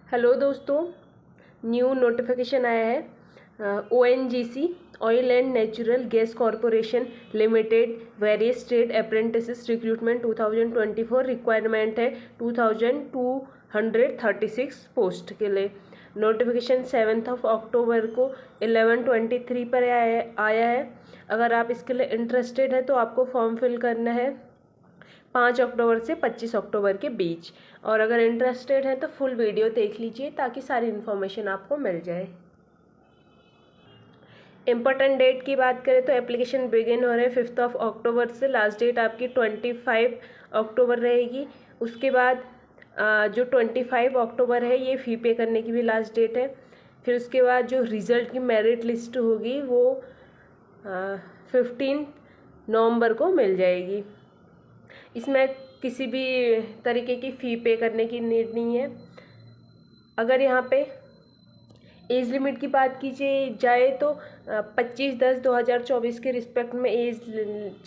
Hello दोस्तों, new notification आया है। ONGC oil and natural gas corporation limited various trade apprentices recruitment 2024 requirement है 2236 post के लिए। नोटिफिकेशन 7 अक्टूबर को 11:23 पर आया है। अगर आप इसके लिए इंटरेस्टेड है तो आपको फॉर्म फिल करना है 5 अक्टूबर से 25 अक्टूबर के बीच। और अगर इंटरेस्टेड है तो फुल वीडियो देख लीजिए ताकि सारी इन्फॉर्मेशन आपको मिल जाए। इम्पोर्टेंट डेट की बात करें तो एप्लीकेशन बिगिन हो रहे हैं 5 अक्टूबर से। लास्ट डेट आपकी 25 अक्टूबर रहेगी। उसके बाद जो 25 अक्टूबर है ये फ़ी पे करने की भी लास्ट डेट है। फिर उसके बाद जो रिज़ल्ट की मेरिट लिस्ट होगी वो 15 नवंबर को मिल जाएगी। इसमें किसी भी तरीके की फ़ी पे करने की नीड नहीं है। अगर यहाँ पे एज लिमिट की बात की जाए तो 25/10/2024 के रिस्पेक्ट में एज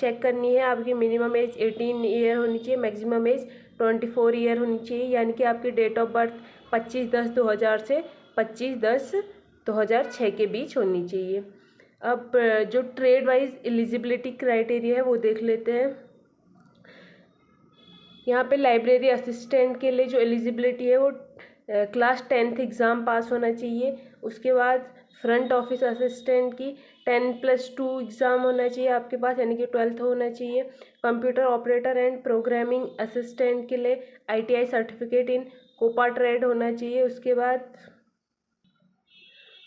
चेक करनी है। आपकी मिनिमम एज 18 ईयर होनी चाहिए, मैक्सिमम एज 24 ईयर होनी चाहिए। यानी कि आपकी डेट ऑफ बर्थ 25/10/2000 से 25/10/2006 के बीच होनी चाहिए। अब जो ट्रेड वाइज एलिजिबिलिटी क्राइटेरिया है वो देख लेते हैं। यहाँ पे लाइब्रेरी असिस्टेंट के लिए जो एलिजिबिलिटी है वो क्लास 10th एग्ज़ाम पास होना चाहिए। उसके बाद फ्रंट ऑफिस असिस्टेंट की 10+2 एग्ज़ाम होना चाहिए आपके पास, यानी कि 12th होना चाहिए। Computer operator and programming assistant के लिए ITI certificate in COPA trade होना चाहिए। उसके बाद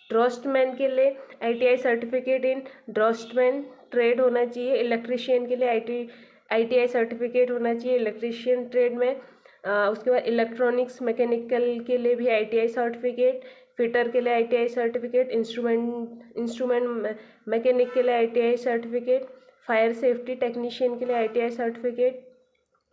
ड्रॉस्टमैन के लिए ITI certificate in draughtsman trade होना चाहिए। इलेक्ट्रीशियन के लिए ITI सर्टिफिकेट होना चाहिए इलेक्ट्रीशियन ट्रेड में। उसके बाद इलेक्ट्रॉनिक्स मैकेनिकल के लिए भी ITI सर्टिफिकेट, फिटर के लिए ITI सर्टिफिकेट, इंस्ट्रूमेंट मैकेनिक के लिए ITI certificate, fire safety technician के लिए ITI सर्टिफिकेट,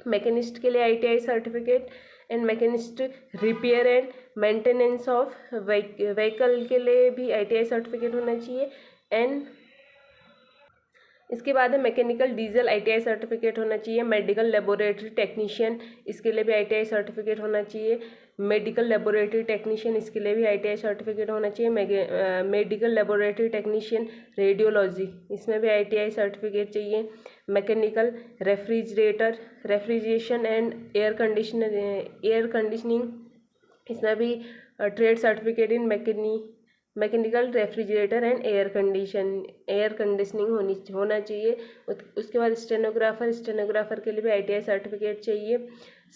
मैकेनिस्ट के लिए ITI certificate and machinist repair and maintenance of vehicle के लिए भी ITI सर्टिफिकेट होना चाहिए। एंड इसके बाद है मैकेनिकल डीजल ITI सर्टिफिकेट होना चाहिए। मेडिकल लेबोरेटरी टेक्नीशियन इसके लिए भी ITI सर्टिफिकेट होना चाहिए। मेडिकल लेबोरेटरी टेक्नीशियन इसके लिए भी ITI सर्टिफिकेट होना चाहिए। मेडिकल लेबोरेटरी टेक्नीशियन रेडियोलॉजी इसमें भी ITI सर्टिफिकेट चाहिए। Mechanical refrigeration and air conditioning इसमें भी trade certificate in mechanical refrigerator and air conditioning होना चाहिए। उसके बाद स्टेनोग्राफर के लिए भी ITI सर्टिफिकेट चाहिए।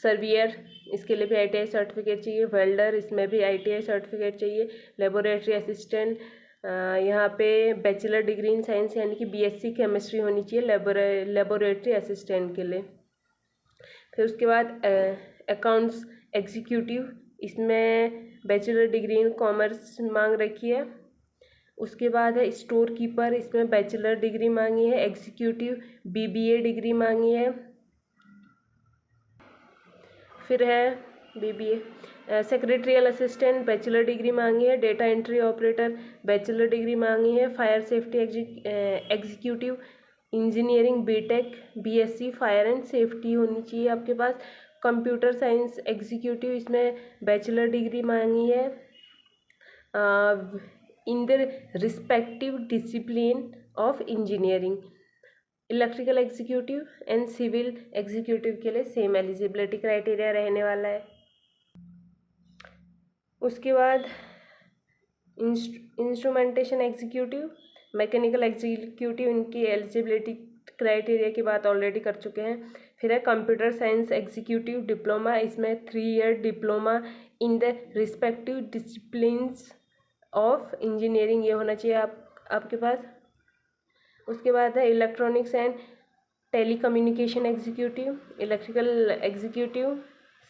सर्वियर इसके लिए भी ITI सर्टिफिकेट चाहिए। वेल्डर इसमें भी ITI सर्टिफिकेट चाहिए। लेबोरेटरी असिस्टेंट यहाँ पे बैचलर डिग्री इन साइंस यानी कि BSc केमिस्ट्री होनी चाहिए लेबोरेटरी असिस्टेंट के लिए। फिर उसके बाद अकाउंट्स एग्जीक्यूटिव इसमें बैचलर डिग्री इन कॉमर्स मांग रखी है। उसके बाद है स्टोर कीपर इसमें बैचलर डिग्री मांगी है। एग्जीक्यूटिव BBA डिग्री मांगी है। फिर है BBA secretarial assistant bachelor degree मांगी है। Data entry operator bachelor degree मांगी है। Fire safety executive engineering BTech BSc fire and safety होनी चाहिए आपके पास। कंप्यूटर साइंस एग्जीक्यूटिव इसमें बैचलर डिग्री मांगी है in the respective discipline of engineering. Electrical executive and civil executive के लिए सेम एलिजिबिलिटी क्राइटेरिया रहने वाला है। उसके बाद इंस्ट्रूमेंटेशन एग्जीक्यूटिव मैकेनिकल एग्जीक्यूटिव इनकी एलिजिबिलिटी क्राइटेरिया की बात ऑलरेडी कर चुके हैं। फिर है कंप्यूटर साइंस एग्जीक्यूटिव डिप्लोमा इसमें 3 year diploma in the respective disciplines of engineering ये होना चाहिए आपके पास। उसके बाद है electronics and telecommunication executive, electrical executive,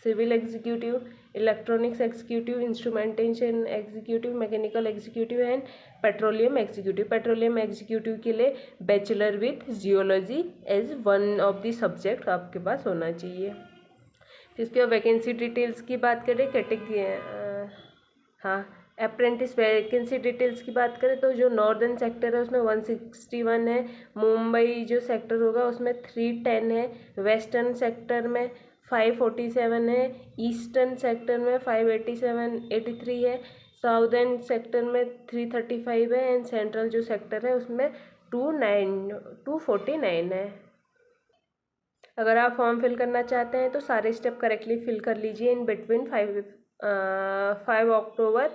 civil executive, electronics executive, instrumentation executive, mechanical executive and petroleum executive. Petroleum executive के लिए bachelor with geology as one of the subject आपके पास होना चाहिए। इसके बाद वैकेंसी डिटेल्स की बात करें अप्रेंटिस वैकेंसी डिटेल्स की बात करें तो जो नॉर्दर्न सेक्टर है उसमें 161 है। मुंबई जो सेक्टर होगा उसमें 310 है। वेस्टर्न सेक्टर में 547 है, ईस्टर्न सेक्टर में 587 है, साउदर्न सेक्टर में 335 है एंड सेंट्रल जो सेक्टर है उसमें 249 है। अगर आप फॉर्म फिल करना चाहते हैं तो सारे स्टेप करेक्टली फिल कर लीजिए इन बिटवीन 5 अक्टूबर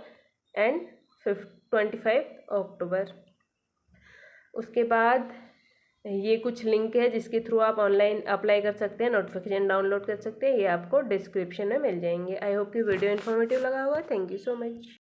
एंड 25 अक्टूबर। उसके बाद ये कुछ लिंक है जिसके थ्रू आप ऑनलाइन अप्लाई कर सकते हैं, नोटिफिकेशन डाउनलोड कर सकते हैं, ये आपको डिस्क्रिप्शन में मिल जाएंगे। आई होप कि वीडियो इन्फॉर्मेटिव लगा होगा। Thank you so much.